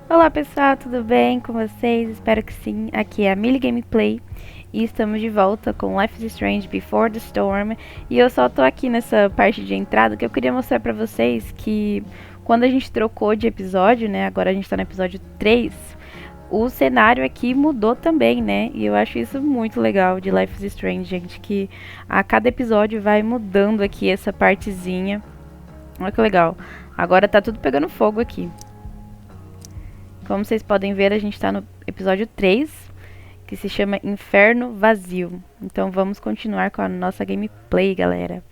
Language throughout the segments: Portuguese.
Olá pessoal, tudo bem com vocês? Espero que sim. Aqui é a Millie Gameplay e estamos de volta com Life is Strange Before the Storm. E eu só tô aqui nessa parte de entrada que eu queria mostrar pra vocês que quando a gente trocou de episódio, né? Agora a gente tá no episódio 3, o cenário aqui mudou também, né? E eu acho isso muito legal de Life is Strange, gente, que a cada episódio vai mudando aqui essa partezinha. Olha que legal. Agora tá tudo pegando fogo aqui. Como vocês podem ver, a gente está no episódio 3, que se chama Inferno Vazio. Então vamos continuar com a nossa gameplay, galera.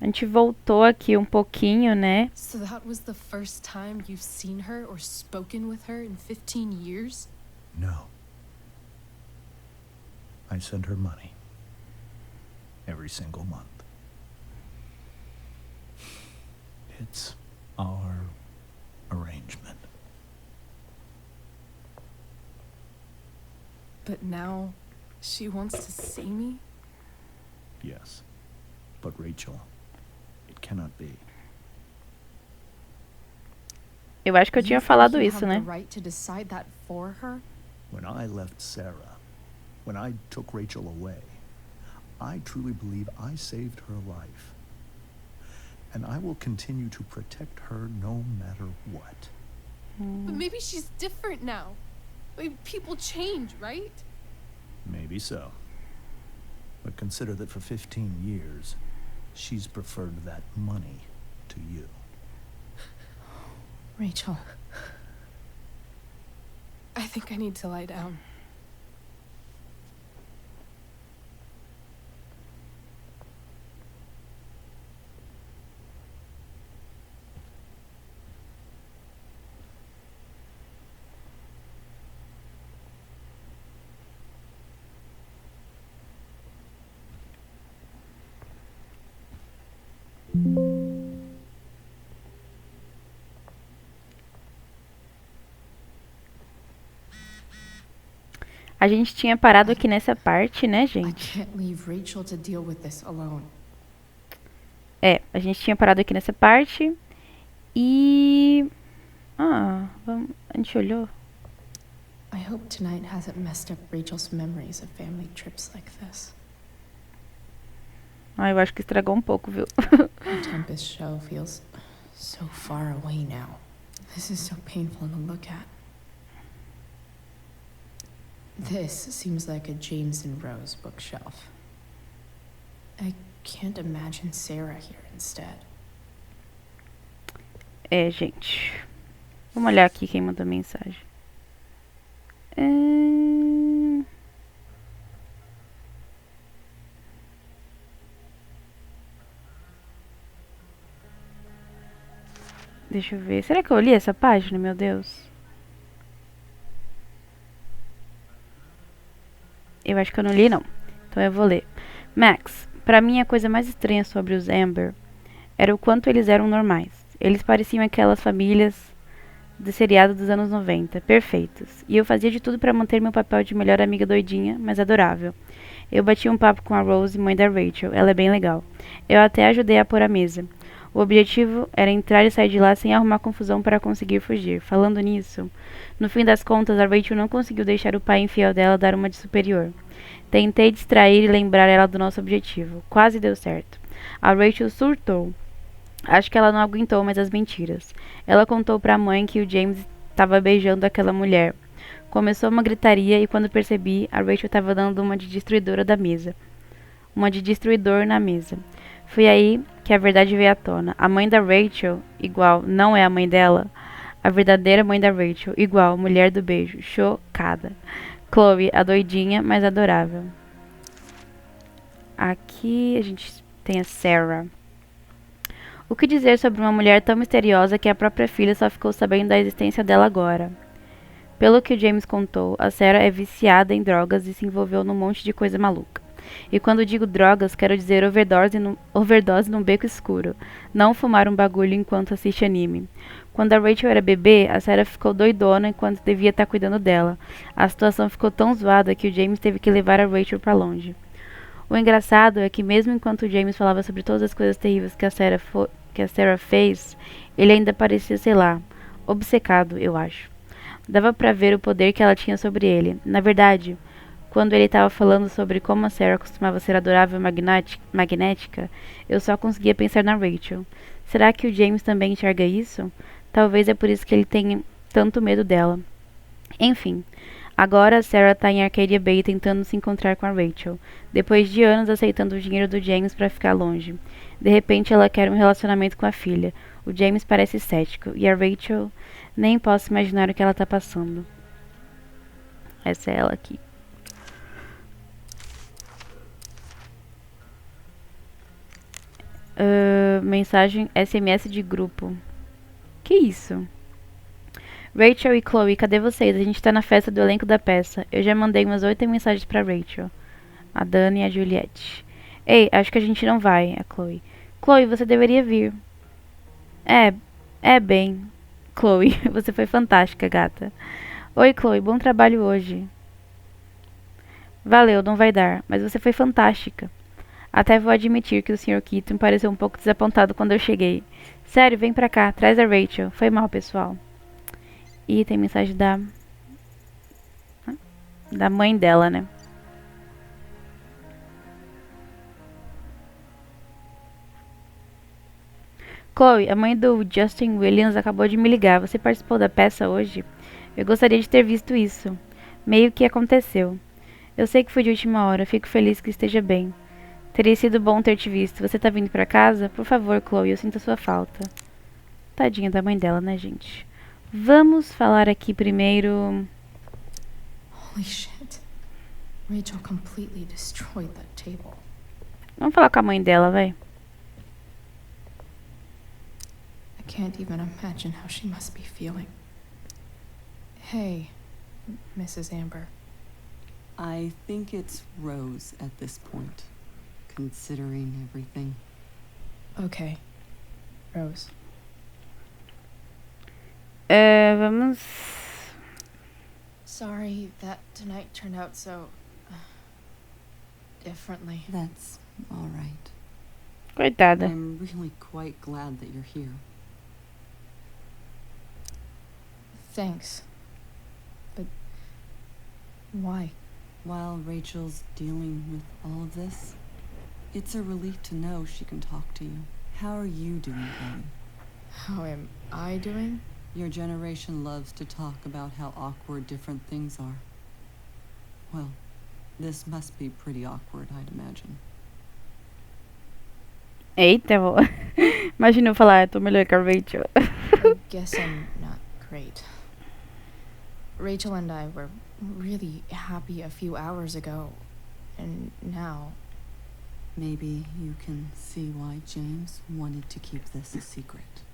A gente voltou aqui um pouquinho, né? So that was the first time you've seen her or spoken with her in 15 years? No. I send her money. Every single month. It's our arrangement. But now she wants to see me? Yes. But Rachel, it cannot be. Eu acho que eu tinha falado isso, né? You have the right to decide that for her? When I left Sarah, when I took Rachel away, I truly believe I saved her life. And I will continue to protect her no matter what. But maybe she's different now. Maybe people change, right? Maybe so. But consider that for 15 years, she's preferred that money to you. Rachel. I think I need to lie down. A gente tinha parado aqui nessa parte, né, I gente? can't leave Rachel to deal with this alone. É, a gente tinha parado aqui nessa parte. E... a gente olhou. I hope tonight hasn't messed up Rachel's memories of family trips like this. Eu acho que estragou um pouco, viu? The Tempest show feels so far away now. This is so painful to look at. This seems like a James and Rose bookshelf. I can't imagine Sarah here instead. É, gente. Vamos olhar aqui quem mandou mensagem. Deixa eu ver. Será que eu li essa página, meu Deus? Eu acho que eu não li, não. Então eu vou ler. Max, pra mim a coisa mais estranha sobre os Amber era o quanto eles eram normais. Eles pareciam aquelas famílias do seriado dos anos 90, perfeitos. E eu fazia de tudo pra manter meu papel de melhor amiga doidinha, mas adorável. Eu bati um papo com a Rose, mãe da Rachel. Ela é bem legal. Eu até ajudei a pôr a mesa. O objetivo era entrar e sair de lá sem arrumar confusão para conseguir fugir. Falando nisso, no fim das contas, a Rachel não conseguiu deixar o pai infiel dela dar uma de superior. Tentei distrair e lembrar ela do nosso objetivo. Quase deu certo. A Rachel surtou. Acho que ela não aguentou mais as mentiras. Ela contou para a mãe que o James estava beijando aquela mulher. Começou uma gritaria e quando percebi, a Rachel estava dando uma de destruidora da mesa. Uma de destruidor na mesa. Foi aí que a verdade veio à tona. A mãe da Rachel, igual, não é a mãe dela. A verdadeira mãe da Rachel, igual, mulher do beijo. Chocada. Chloe, a doidinha, mas adorável. Aqui a gente tem a Sarah. O que dizer sobre uma mulher tão misteriosa que a própria filha só ficou sabendo da existência dela agora? Pelo que o James contou, a Sarah é viciada em drogas e se envolveu num monte de coisa maluca. E quando digo drogas, quero dizer overdose num beco escuro. Não fumar um bagulho enquanto assiste anime. Quando a Rachel era bebê, a Sarah ficou doidona enquanto devia estar cuidando dela. A situação ficou tão zoada que o James teve que levar a Rachel pra longe. O engraçado é que mesmo enquanto o James falava sobre todas as coisas terríveis que a Sarah fez, ele ainda parecia, sei lá, obcecado, eu acho. Dava pra ver o poder que ela tinha sobre ele. Na verdade, quando ele estava falando sobre como a Sarah costumava ser adorável e magnética, eu só conseguia pensar na Rachel. Será que o James também enxerga isso? Talvez é por isso que ele tenha tanto medo dela. Enfim, agora a Sarah está em Arcadia Bay tentando se encontrar com a Rachel, depois de anos aceitando o dinheiro do James para ficar longe. De repente ela quer um relacionamento com a filha. O James parece cético, e a Rachel nem posso imaginar o que ela está passando. Essa é ela aqui. Mensagem SMS de grupo. Que isso? Rachel e Chloe, cadê vocês? A gente tá na festa do elenco da peça. Eu já mandei umas 8 mensagens pra Rachel. A Dani e a Juliette. Ei, acho que a gente não vai, a Chloe. Chloe, você deveria vir. Bem. Chloe, você foi fantástica, gata. Oi, Chloe, bom trabalho hoje. Valeu, não vai dar, mas você foi fantástica. Até vou admitir que o Sr. Keaton pareceu um pouco desapontado quando eu cheguei. Sério, vem pra cá, traz a Rachel. Foi mal, pessoal. E tem mensagem da mãe dela, né? Chloe, a mãe do Justin Williams acabou de me ligar. Você participou da peça hoje? Eu gostaria de ter visto isso. Meio que aconteceu. Eu sei que foi de última hora. Fico feliz que esteja bem. Teria sido bom ter te visto. Você tá vindo pra casa? Por favor, Chloe, eu sinto a sua falta. Tadinha da mãe dela, né, gente? Vamos falar aqui primeiro... Holy shit. Rachel completely destroyed that table. Vamos falar com a mãe dela, vai. I can't even imagine how she must be feeling. Hey, Mrs. Amber. I think it's Rose at this point, considering everything. Okay. Rose. Vamos... Sorry that tonight turned out so... differently. That's all right. Coitada. I'm really quite glad that you're here. Thanks. But... why? While Rachel's dealing with all of this, it's a relief to know she can talk to you. How are you doing, Chloe? How am I doing? Your generation loves to talk about how awkward different things are. Well, this must be pretty awkward, I'd imagine. Eita, vó. Imagina eu falar, eu tô melhor que a Rachel. I guess I'm not great. Rachel and I were really happy a few hours ago, and now... Maybe you can see why James wanted to keep this a secret.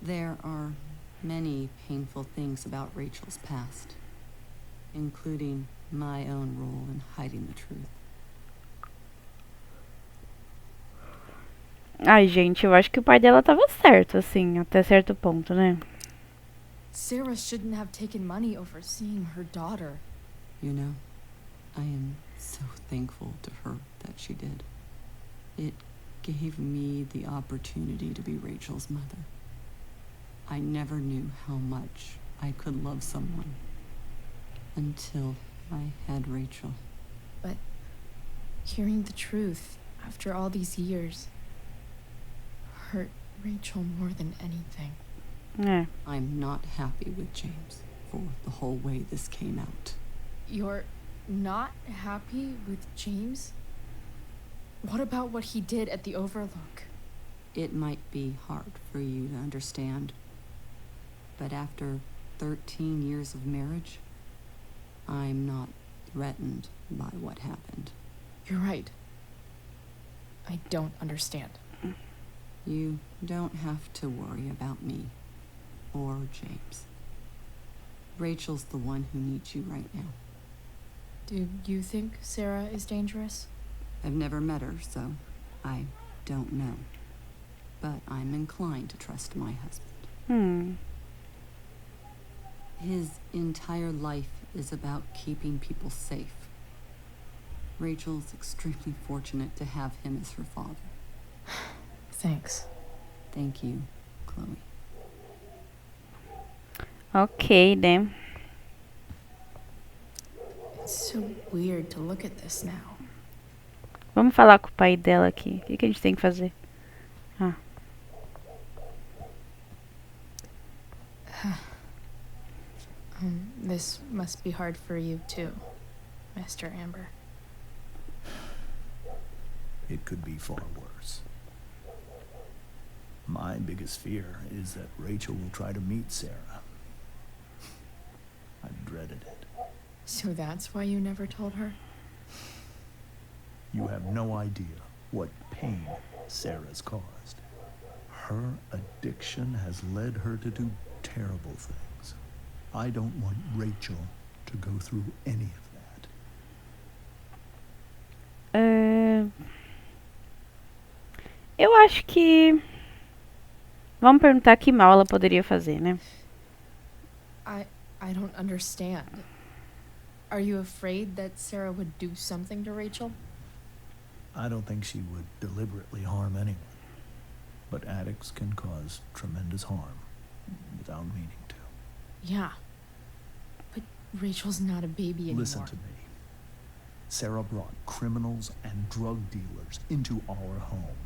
There are many painful things about Rachel's past, including my own role in hiding the truth. Ai, gente, eu acho que o pai dela tava certo, assim, até certo ponto, né? Sarah shouldn't have taken money over seeing her daughter. You know, I am so thankful to her that she did. It gave me the opportunity to be Rachel's mother. I never knew how much I could love someone until I had Rachel. But hearing the truth after all these years hurt Rachel more than anything. É. I'm not happy with James for the whole way this came out. You're not happy with James? What about what he did at the Overlook? It might be hard for you to understand, but after 13 years of marriage, I'm not threatened by what happened. You're right. I don't understand. You don't have to worry about me or James. Rachel's the one who needs you right now. Do you think Sarah is dangerous? I've never met her, so I don't know. But I'm inclined to trust my husband. His entire life is about keeping people safe. Rachel's extremely fortunate to have him as her father. Thanks. Thank you, Chloe. Ok, né? It's so weird to look at this now. Vamos falar com o pai dela aqui. O que a gente tem que fazer? Ah, This must be hard for you too, Mr. Amber. It could be far worse. My biggest fear is that Rachel will try to meet Sarah. I've dreaded it. So that's why you never told her? You have no idea what pain Sarah's caused. Her addiction has led her to do terrible things. I don't want Rachel to go through any of that. Eu acho que... Vamos perguntar que mal ela poderia fazer, né? I don't understand. Are you afraid that Sarah would do something to Rachel? I don't think she would deliberately harm anyone. But addicts can cause tremendous harm without meaning to. Yeah. But Rachel's not a baby anymore. Listen to me. Sarah brought criminals and drug dealers into our home.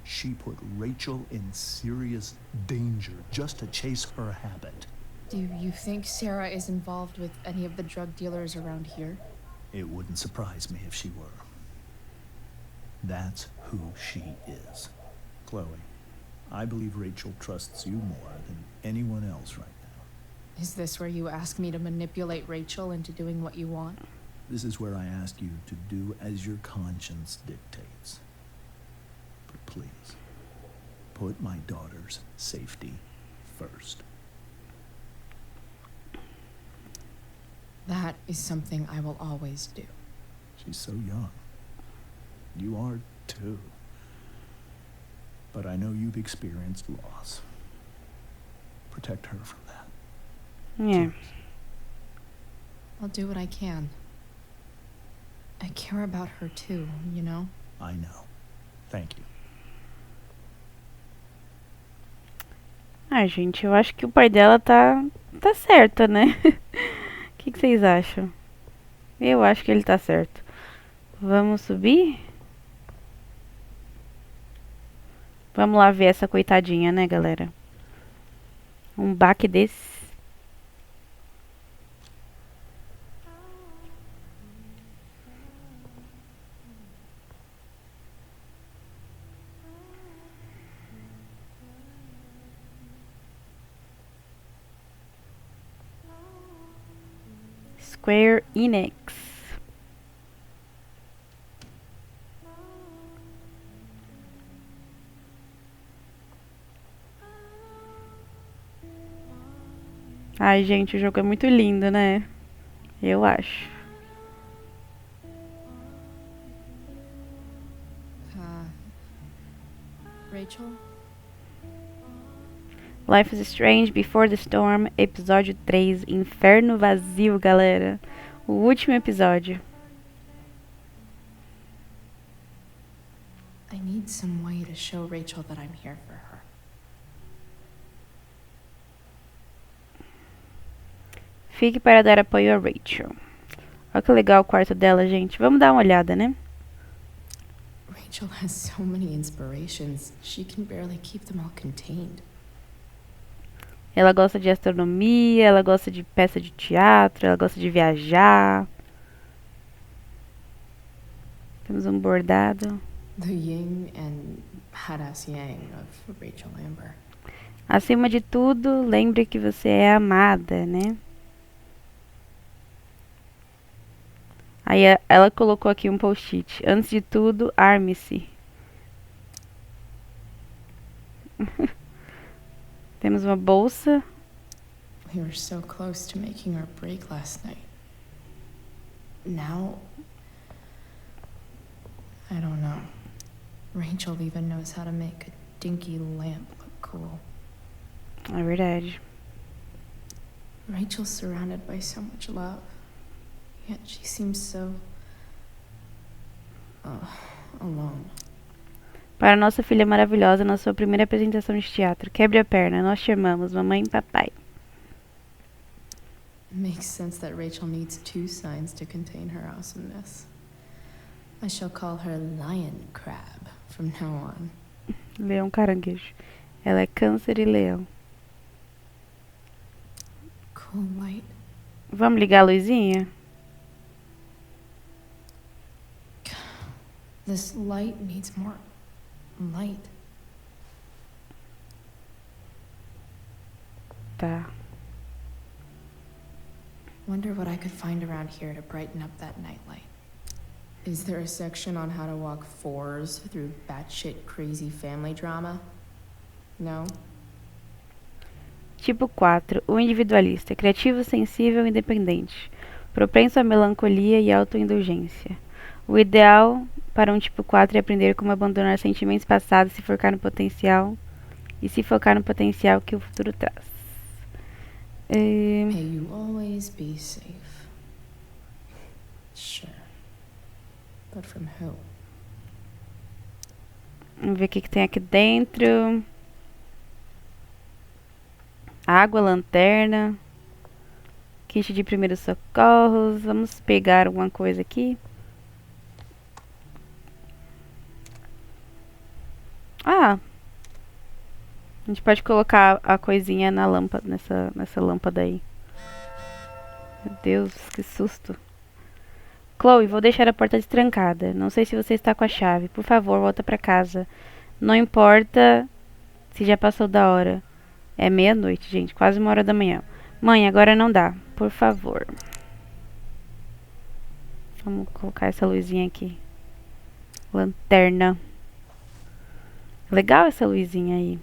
She put Rachel in serious danger just to chase her habit. Do you think Sarah is involved with any of the drug dealers around here? It wouldn't surprise me if she were. That's who she is. Chloe, I believe Rachel trusts you more than anyone else right now. Is this where you ask me to manipulate Rachel into doing what you want? This is where I ask you to do as your conscience dictates. But please, put my daughter's safety first. That is something I will always do. She's so young. You are too. But I know you've experienced loss. Protect her from that. É. Please. I'll do what I can. I care about her too, you know? I know. Thank you. Ah, gente, eu acho que o pai dela tá certo, né? O que vocês acham? Eu acho que ele tá certo. Vamos subir? Vamos lá ver essa coitadinha, né, galera? Um baque desse. Square Enix. Ai, gente, o jogo é muito lindo, né? Eu acho. Rachel? Life is Strange Before the Storm, episódio 3, Inferno Vazio, galera. O último episódio. I need some way to show Rachel that I'm here for her. Fique para dar apoio a Rachel. Olha que legal o quarto dela, gente. Vamos dar uma olhada, né? Rachel has so many inspirations, she can barely keep them all contained. Ela gosta de astronomia, ela gosta de peça de teatro, ela gosta de viajar. Temos um bordado. The yin and badass yang of Rachel Amber. Acima de tudo, lembre que você é amada, né? Aí ela colocou aqui um post-it. Antes de tudo, arme-se. Temos uma bolsa. We were so close to making our break last night. Now, I don't know. Rachel even knows how to make a dinky lamp look cool. É verdade. Rachel's surrounded by so much love, yet she seems so alone. Para nossa filha maravilhosa na sua primeira apresentação de teatro. Quebre a perna, nós te amamos, mamãe e papai. Makes sense that Rachel needs 2 signs to contain her awesomeness. I shall call her Lion Crab from now on. Leão caranguejo. Ela é câncer e leão. Cool light. Vamos ligar a luzinha? This light needs more light. Tá. Wonder what I could find around here to brighten up that nightlight. Is there a section on how to walk 4s through batshit crazy family drama? No? Tipo 4. O individualista. Criativo, sensível, independente. Propenso à melancolia e autoindulgência. O ideal para um tipo 4 é aprender como abandonar sentimentos passados e se focar no potencial que o futuro traz. May you always be safe. Sure. But from who? Vamos ver o que tem aqui dentro. Água, lanterna. Kit de primeiros socorros. Vamos pegar alguma coisa aqui. Ah! A gente pode colocar a coisinha na lâmpada, nessa lâmpada aí. Meu Deus, que susto. Chloe, vou deixar a porta destrancada. Não sei se você está com a chave. Por favor, volta pra casa. Não importa se já passou da hora. É meia-noite, gente. Quase 1h da manhã. Mãe, agora não dá. Por favor. Vamos colocar essa luzinha aqui. Lanterna. Legal essa luzinha aí.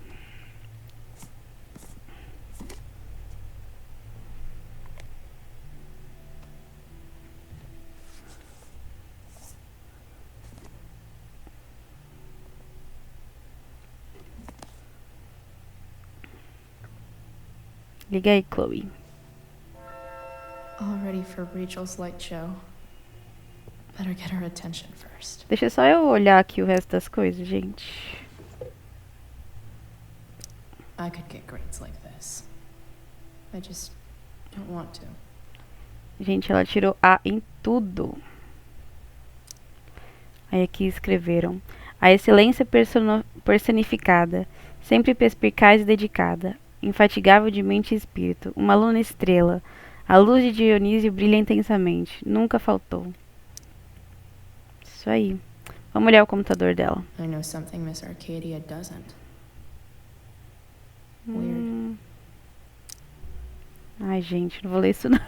Liga aí, Chloe. All ready for Rachel's light show. Better get her attention first. Deixa só eu olhar aqui o resto das coisas, gente. I could get grades like this. I just don't want to. Gente, ela tirou A em tudo. Aí aqui escreveram. A excelência personificada. Sempre perspicaz e dedicada. Infatigável de mente e espírito. Uma aluna estrela. A luz de Dionísio brilha intensamente. Nunca faltou. Isso aí. Vamos olhar o computador dela. I know something Miss Arcadia doesn't. Weird. Ai, gente, não vou ler isso não.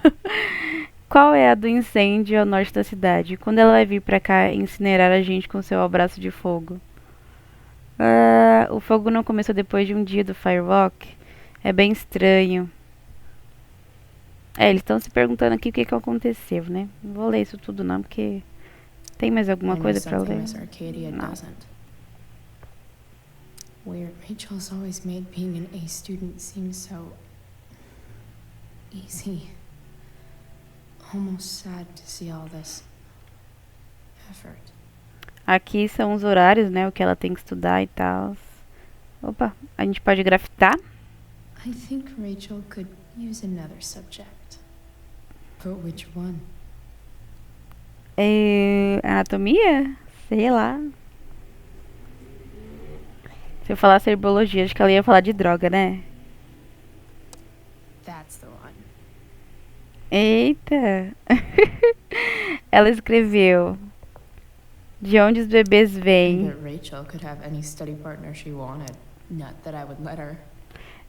Qual é a do incêndio ao norte da cidade? Quando ela vai vir pra cá incinerar a gente com seu abraço de fogo? O fogo não começou depois de um dia do Firewalk? É bem estranho. Eles estão se perguntando aqui o que aconteceu, né? Não vou ler isso tudo não, porque tem mais alguma coisa pra ler? Miss Arcadia doesn't. Weird. Rachel's always made being an A student seem so easy. Almost sad to see all this effort. Aqui são os horários, né? O que ela tem que estudar e tal. Opa, a gente pode grafitar? I think Rachel could use another subject. But which one? Anatomia? Sei lá. Se eu falasse herbologia, acho que ela ia falar de droga, né? That's the one. Eita! Ela escreveu: de onde os bebês I vêm? bet Rachel could have any study partner she wanted. Not that I would let her.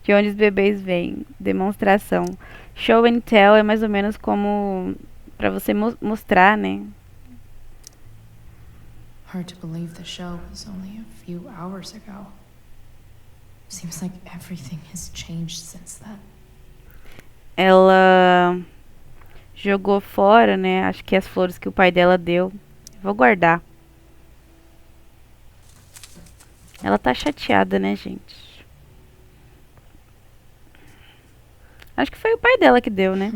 De onde os bebês vêm? Demonstração. Show and tell é mais ou menos como pra você mostrar, né? Hard to believe the show was only a few hours ago. Seems like everything has changed since then. Ela jogou fora, né? Acho que as flores que o pai dela deu. Vou guardar. Ela tá chateada, né, gente? Acho que foi o pai dela que deu, né?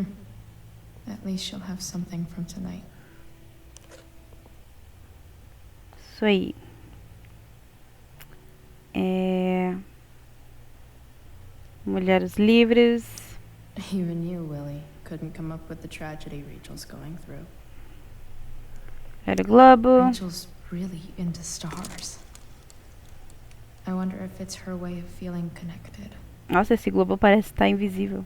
At least she'll have something from tonight. Isso aí. Mulheres livres. Even you, Willie, couldn't come up with the tragedy Rachel's going through. Era Globo. Rachel's really into stars. I wonder if it's her way of feeling connected. Nossa, esse Globo parece estar invisível.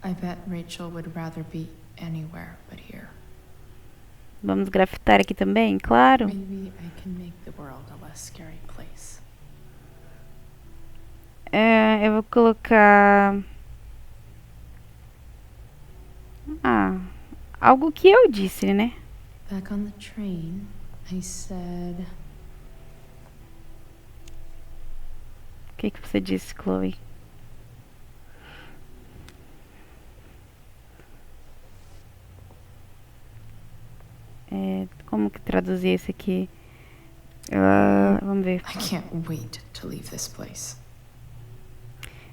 I bet Rachel would rather be anywhere but here. Vamos grafitar aqui também, claro. Maybe I can make the world a less scary place. Eu vou colocar... algo que eu disse, né? Back on the train, I said... O que você disse, Chloe? Como que traduzir esse aqui? Vamos ver. I can't wait to leave this place.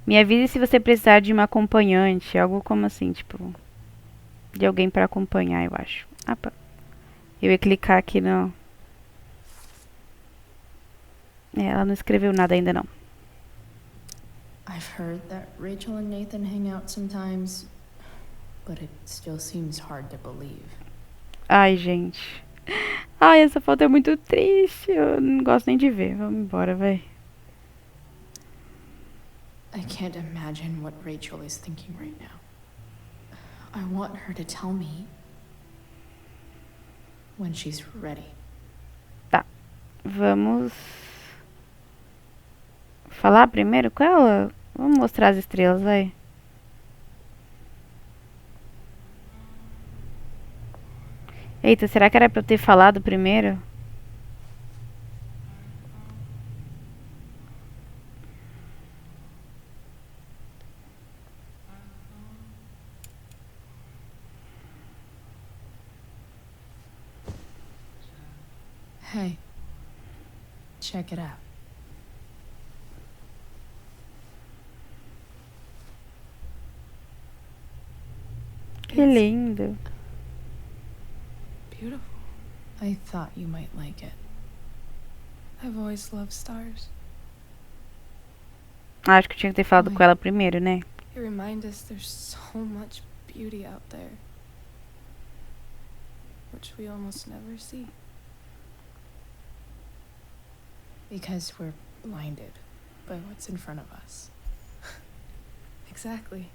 Me avise se você precisar de uma acompanhante. Algo como assim, tipo... de alguém pra acompanhar, eu acho. Eu ia clicar aqui no... ela não escreveu nada ainda, não. I've heard that Rachel and Nathan hang out sometimes, but it still seems hard to believe. Ai, gente. Ai, essa foto é muito triste. Eu não gosto nem de ver. Vamos embora, vai. I can't imagine what Rachel is thinking right now. I want her to tell me when she's ready. Tá. Vamos falar primeiro com ela? Vamos mostrar as estrelas, vai. Eita, será que era pra eu ter falado primeiro? Hey, check it out. Que lindo. Beautiful. I thought you might like it. I've always loved stars. Acho que eu tinha que ter falado com ela primeiro, né? You remind us there's so much beauty out there, which we almost never see. Because we're blinded by what's in front of us. Exactly.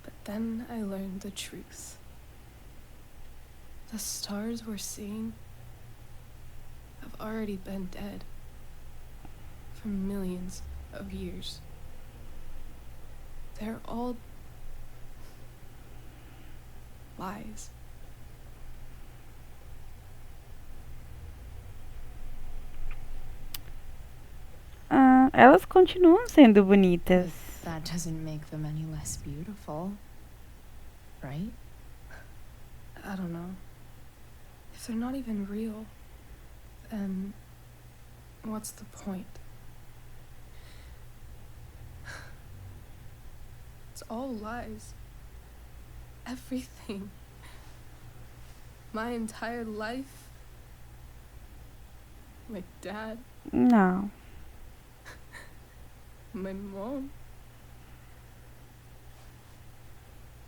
But then I learned the truth. The stars we're seeing have already been dead for millions of years. They're all lies. Elas continuam sendo bonitas. That doesn't make them any less beautiful, right? I don't know. If they're not even real, then what's the point? It's all lies. Everything. My entire life. My dad. Não. My mom.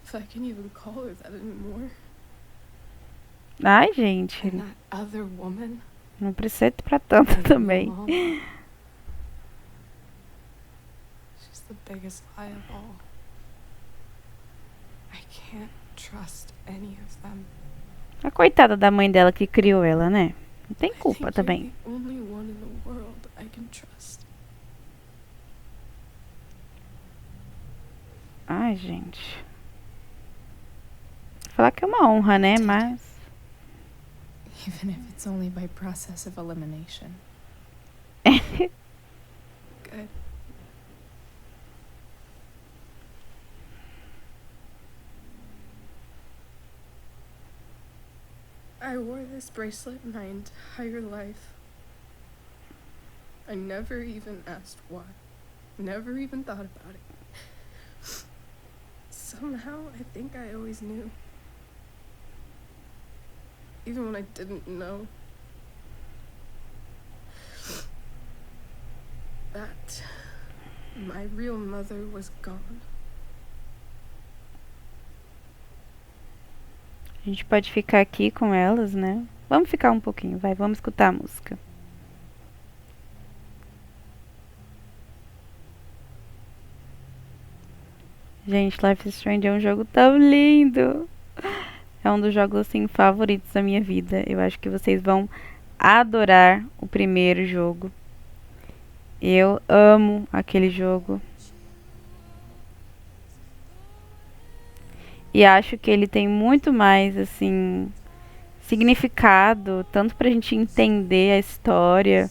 If I can even call her that anymore. Ai, gente. And that other woman. Não precisa ir pra tanto my também. mom, she's the biggest lie of all. I can't trust any of them. A coitada da mãe dela que criou ela, né? Não tem I think culpa you're também. the only one in the world I can trust. Ai, gente. Falar que é uma honra, né? Mas... Even if it's only by process of elimination. Good. I wore this bracelet my entire life. I never even asked why. never even thought about it. Somehow, I think I always knew. Even when I didn't know. That my real mother was gone. A gente pode ficar aqui com elas, né? Vamos ficar um pouquinho, vai, vamos escutar a música. Gente, Life is Strange é um jogo tão lindo. É um dos jogos assim favoritos da minha vida. Eu acho que vocês vão adorar o primeiro jogo. Eu amo aquele jogo. E acho que ele tem muito mais assim significado, tanto pra gente entender a história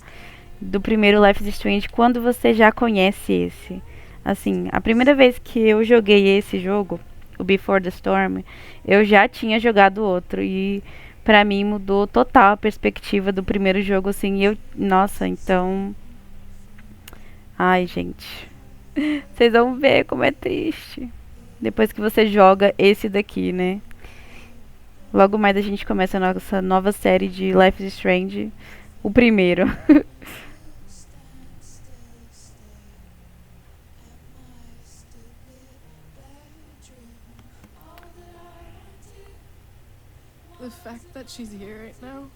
do primeiro Life is Strange quando você já conhece esse. Assim, a primeira vez que eu joguei esse jogo, o Before the Storm, eu já tinha jogado outro e pra mim mudou total a perspectiva do primeiro jogo, assim, nossa, então, ai, gente, vocês vão ver como é triste depois que você joga esse daqui, né? Logo mais a gente começa a nossa nova série de Life is Strange, o primeiro. The fact that she's here right now,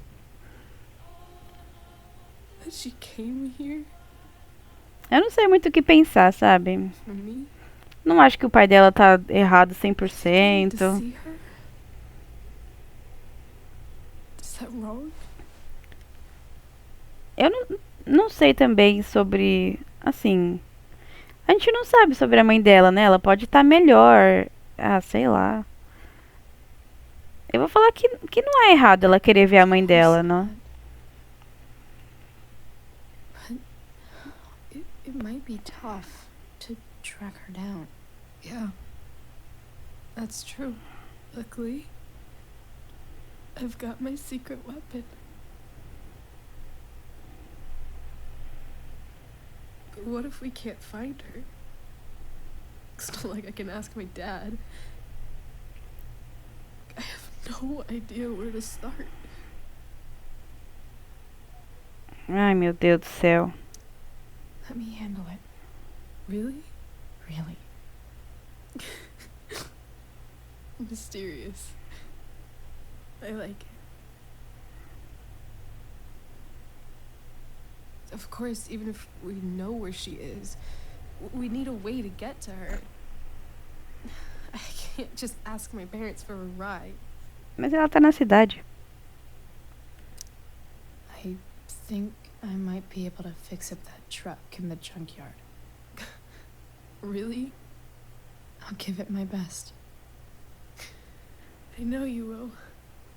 that she came here Eu não sei muito o que pensar, sabe? for me, Não acho que o pai dela tá errado to 100%. see her. Is that wrong? Eu não sei também sobre. Assim. A gente não sabe sobre a mãe dela, né? Ela pode estar melhor. Ah, sei lá. Eu vou falar que não é errado ela querer ver a mãe dela, não. But it might be tough to track her down. Yeah. That's true. Luckily, I've got my secret weapon. But what if we can't find her? It's not like I can ask my dad. I have no idea where to start. Ai, meu Deus do céu. Let me handle it. Really? Really. Mysterious. I like it. Of course, even if we know where she is, we need a way to get to her. I can't just ask my parents for a ride. Mas ela tá na cidade. I think I might be able to fix up that truck in the junkyard. Really? I'll give it my best. I know you will.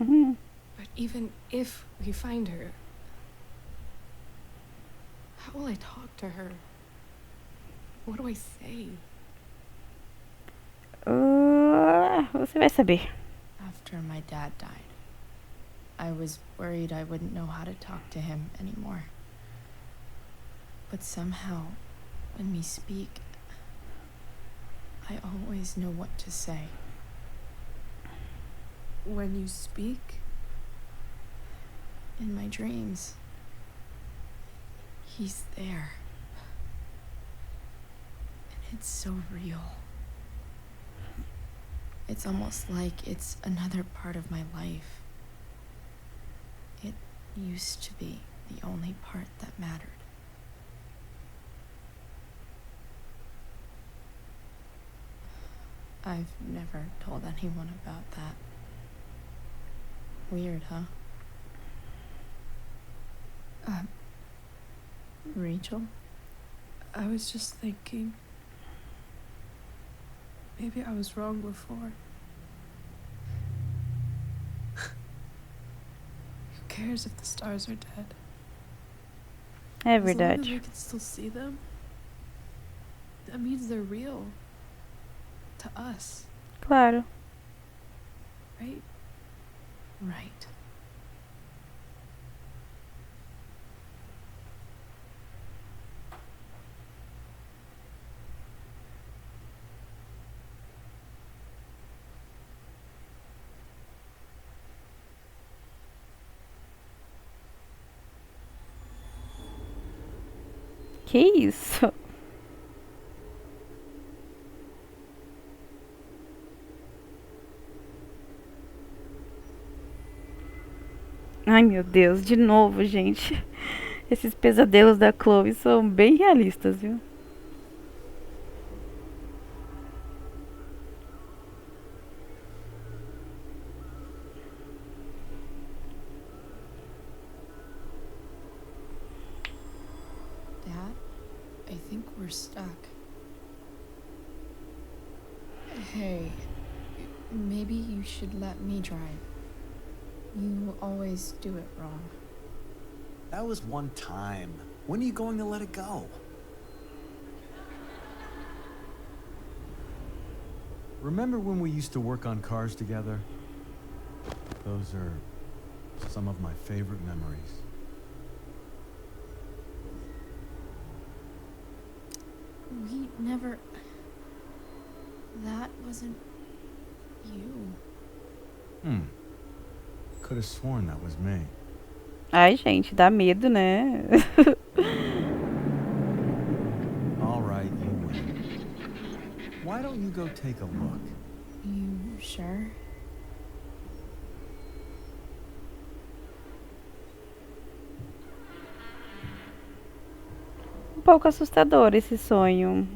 Uhum. But even if we find her, how will I talk to her? What do I say? Você vai saber. After my dad died, I was worried I wouldn't know how to talk to him anymore. But somehow, when we speak, I always know what to say. When you speak? In my dreams, he's there. And it's so real. It's almost like it's another part of my life. It used to be the only part that mattered. I've never told anyone about that. Weird, huh? Rachel? I was just thinking. Maybe I was wrong before. Who cares if the stars are dead? É As long as verdade. we can still see them, that means they're real. To us, Claro. right? Right. Que isso? Ai, meu Deus, de novo, gente. Esses pesadelos da Chloe são bem realistas, viu? Dad, I think we're stuck. Hey, maybe you should let me drive. You always do it wrong. That was one time. When are you going to let it go? Remember when we used to work on cars together? Those are some of my favorite memories. We never. That wasn't you. Could have sworn that was me. Ai, gente, dá medo, né? All right, you win. Why don't you go take a look? You sure? Um pouco assustador esse sonho.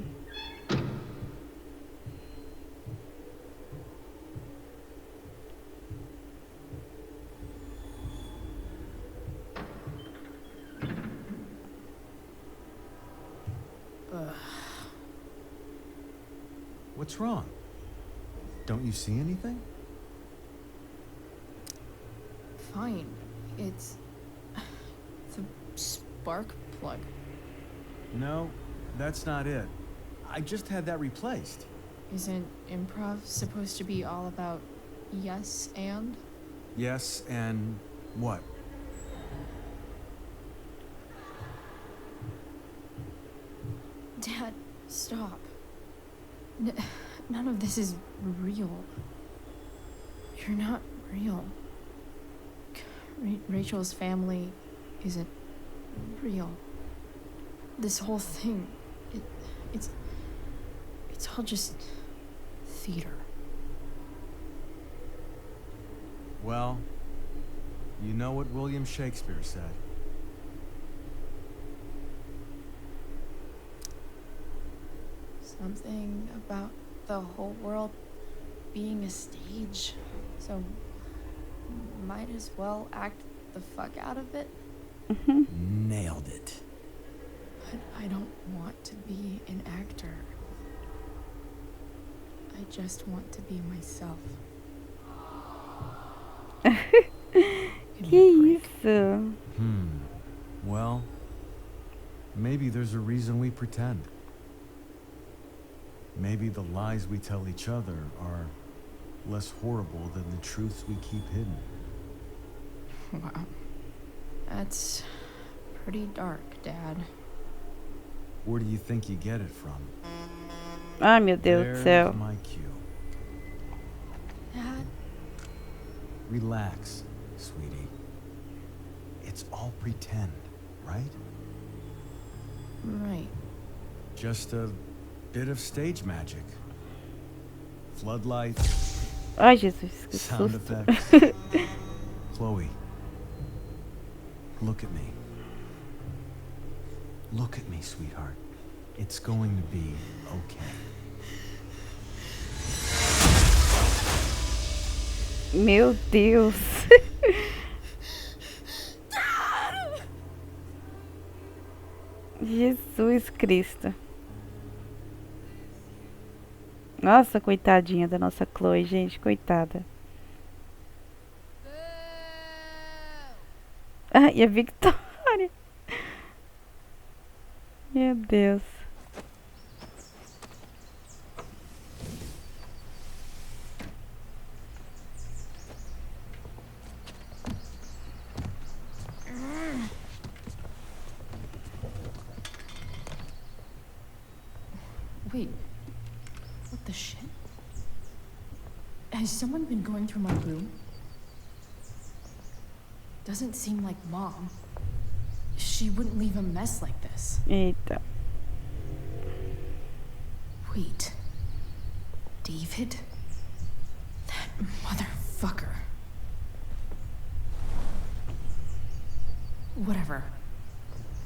What's wrong? Don't you see anything? Fine. It's the spark plug. No, that's not it. I just had that replaced. Isn't improv supposed to be all about yes and? Yes, and what? Dad, stop. None of this is real. You're not real. Rachel's family isn't real. This whole thing, it's all just theater. Well, you know what William Shakespeare said. Something about the whole world being a stage. So might as well act the fuck out of it. Nailed it. But I don't want to be an actor. I just want to be myself. Give Que me a break. isso? Well, maybe there's a reason we pretend. Maybe the lies we tell each other are less horrible than the truths we keep hidden. Wow. That's pretty dark, Dad. Where do you think you get it from? Ai, meu Deus do There's céu. my cue. Dad? Relax, sweetie. It's all pretend, right? Right. Just a bit of stage magic. Floodlights, Ai, Jesus, que sound susto. effects. Chloe, look at me. Look at me, sweetheart. It's going to be okay. Meu Deus. Jesus Cristo. Nossa, coitadinha da nossa Chloe, gente, coitada. Ah, e a Victoria. Meu Deus. Wait. What the shit? Has someone been going through my room? Doesn't seem like Mom. she wouldn't leave a mess like this. Eita. Wait. David? That motherfucker. Whatever.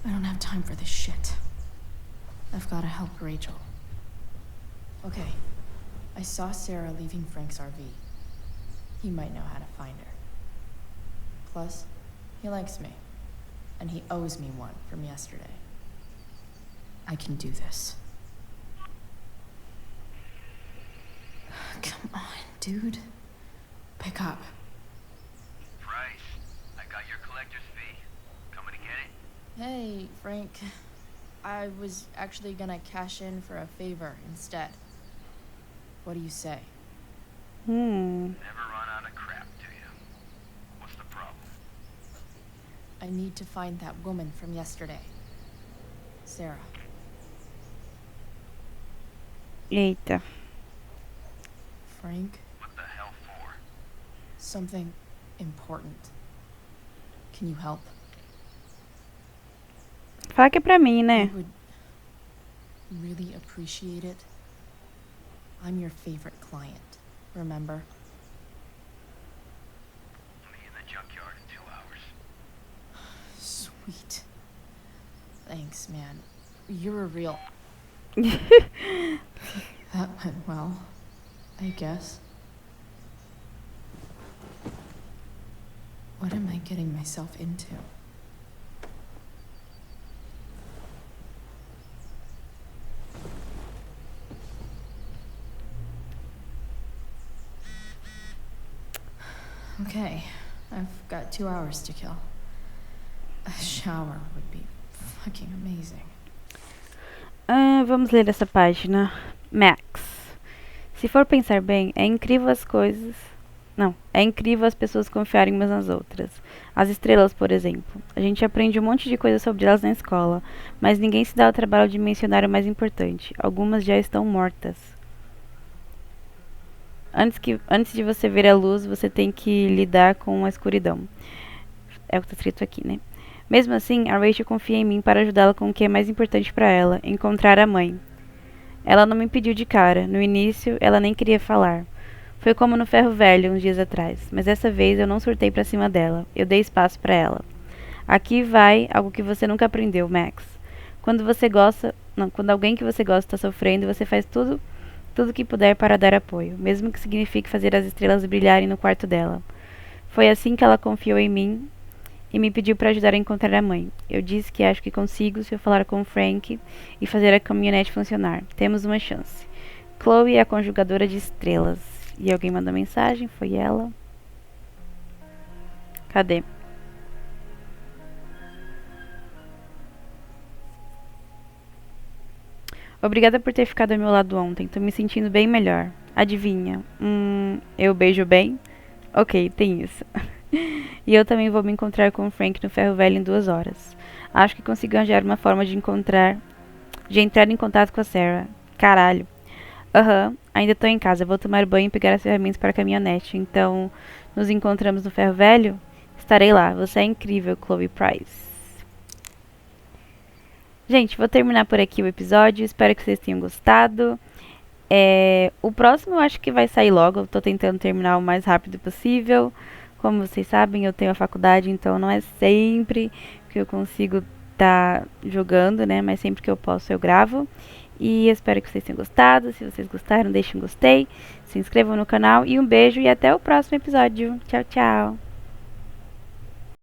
I don't have time for this shit. I've gotta help Rachel. Okay. I saw Sarah leaving Frank's RV. He might know how to find her. Plus, he likes me. And he owes me one from yesterday. I can do this. Come on, dude. Pick up. Price, I got your collector's fee. Coming to get it? Hey, Frank. I was actually gonna cash in for a favor instead. What do you say? Never run out of crap, do you? What's the problem? I need to find that woman from yesterday. Sarah. Eita. Frank, What the hell for? something important. Can you help? Fala que é pra mim, I né? would really appreciate it. I'm your favorite client, remember? I'll meet you in the junkyard in 2 hours. Sweet. Thanks, man. You're a real... That went well, I guess. What am I getting myself into? Okay, I've got 2 hours to kill. A shower would be fucking amazing. Vamos ler essa página. Max. Se for pensar bem, é incrível as coisas. Não, é incrível as pessoas confiarem umas nas outras. As estrelas, por exemplo. A gente aprende um monte de coisa sobre elas na escola, mas ninguém se dá o trabalho de mencionar o mais importante. Algumas já estão mortas. Antes de você ver a luz, você tem que lidar com a escuridão. É o que está escrito aqui, né? Mesmo assim, a Rachel confia em mim para ajudá-la com o que é mais importante para ela, encontrar a mãe. Ela não me impediu de cara. No início, ela nem queria falar. Foi como no ferro velho, uns dias atrás. Mas dessa vez eu não surtei pra cima dela. Eu dei espaço pra ela. Aqui vai algo que você nunca aprendeu, Max. Quando alguém que você gosta está sofrendo, você faz tudo que puder para dar apoio, mesmo que signifique fazer as estrelas brilharem no quarto dela. Foi assim que ela confiou em mim e me pediu para ajudar a encontrar a mãe. Eu disse que acho que consigo se eu falar com o Frank e fazer a caminhonete funcionar. Temos uma chance. Chloe é a conjugadora de estrelas. E alguém mandou mensagem, foi ela. Cadê? Obrigada por ter ficado ao meu lado ontem. Tô me sentindo bem melhor. Adivinha? Eu beijo bem? Ok, tem isso. E eu também vou me encontrar com o Frank no ferro velho em 2 horas. Acho que consigo arranjar uma forma de entrar em contato com a Sarah. Caralho. Ainda tô em casa. Vou tomar banho e pegar as ferramentas para a caminhonete. Então, nos encontramos no ferro velho? Estarei lá. Você é incrível, Chloe Price. Gente, vou terminar por aqui o episódio. Espero que vocês tenham gostado. O próximo eu acho que vai sair logo. Eu tô tentando terminar o mais rápido possível. Como vocês sabem, eu tenho a faculdade, então não é sempre que eu consigo estar jogando, né? Mas sempre que eu posso eu gravo. E espero que vocês tenham gostado. Se vocês gostaram, deixem um gostei. Se inscrevam no canal. E um beijo e até o próximo episódio. Tchau, tchau.